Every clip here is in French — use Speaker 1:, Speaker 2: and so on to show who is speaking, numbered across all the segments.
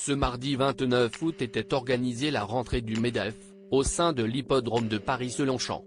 Speaker 1: Ce mardi 29 août était organisée la rentrée du MEDEF, au sein de l'hippodrome de Paris-Longchamp.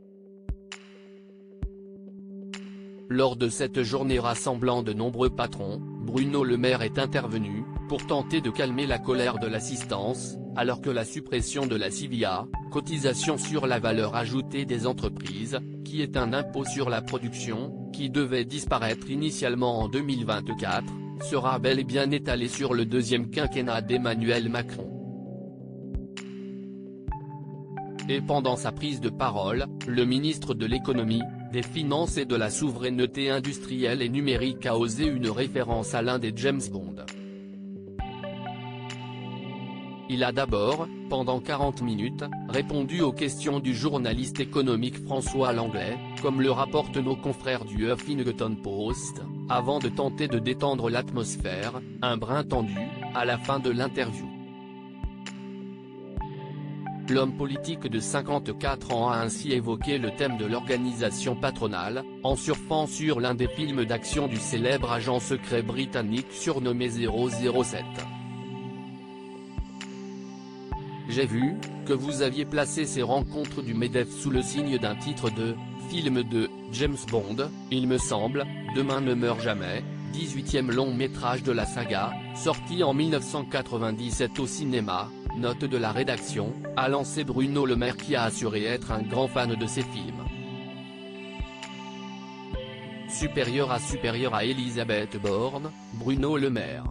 Speaker 1: Lors de cette journée rassemblant de nombreux patrons, Bruno Le Maire est intervenu, pour tenter de calmer la colère de l'assistance, alors que la suppression de la CVA, cotisation sur la valeur ajoutée des entreprises, qui est un impôt sur la production, qui devait disparaître initialement en 2024, sera bel et bien étalée sur le deuxième quinquennat d'Emmanuel Macron. Et pendant sa prise de parole, le ministre de l'économie, des finances et de la souveraineté industrielle et numérique a osé une référence à l'un des James Bond. Il a d'abord, pendant 40 minutes, répondu aux questions du journaliste économique François Langlais, comme le rapportent nos confrères du Huffington Post, avant de tenter de détendre l'atmosphère, un brin tendu, à la fin de l'interview. L'homme politique de 54 ans a ainsi évoqué le thème de l'organisation patronale, en surfant sur l'un des films d'action du célèbre agent secret britannique surnommé 007. J'ai vu que vous aviez placé ces rencontres du MEDEF sous le signe d'un titre de film de James Bond, il me semble, Demain ne meurt jamais, 18e long métrage de la saga, sorti en 1997 au cinéma. Note de la rédaction, a lancé Bruno Le Maire qui a assuré être un grand fan de ces films. Supérieur à Elisabeth Borne, Bruno Le Maire.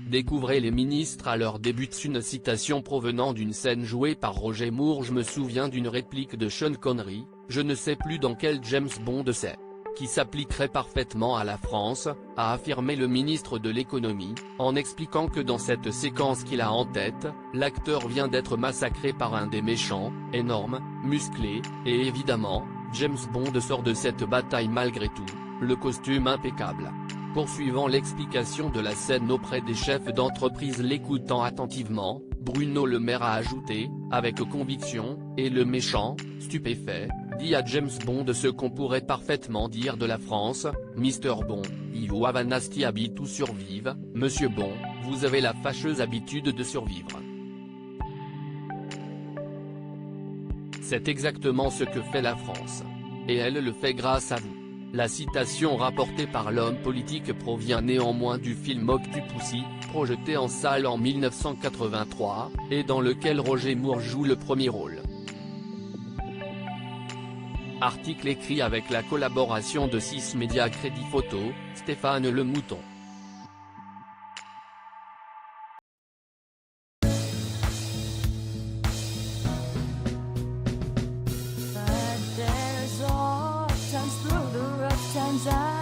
Speaker 1: Découvrez les ministres à leur début. Une citation provenant d'une scène jouée par Roger Moore. Je me souviens d'une réplique de Sean Connery, je ne sais plus dans quel James Bond c'est, qui s'appliquerait parfaitement à la France, a affirmé le ministre de l'économie, en expliquant que dans cette séquence qu'il a en tête, l'acteur vient d'être massacré par un des méchants, énorme, musclé, et évidemment, James Bond sort de cette bataille malgré tout, le costume impeccable. Poursuivant l'explication de la scène auprès des chefs d'entreprise l'écoutant attentivement, Bruno Le Maire a ajouté, avec conviction, et le méchant, stupéfait, dit à James Bond ce qu'on pourrait parfaitement dire de la France, Mr Bond, you have a nasty habit to survive, Monsieur Bond, vous avez la fâcheuse habitude de survivre. C'est exactement ce que fait la France. Et elle le fait grâce à vous. La citation rapportée par l'homme politique provient néanmoins du film Octopussy, projeté en salle en 1983, et dans lequel Roger Moore joue le premier rôle. Article écrit avec la collaboration de 6 médias Crédit Photo, Stéphane Le Mouton.
Speaker 2: Times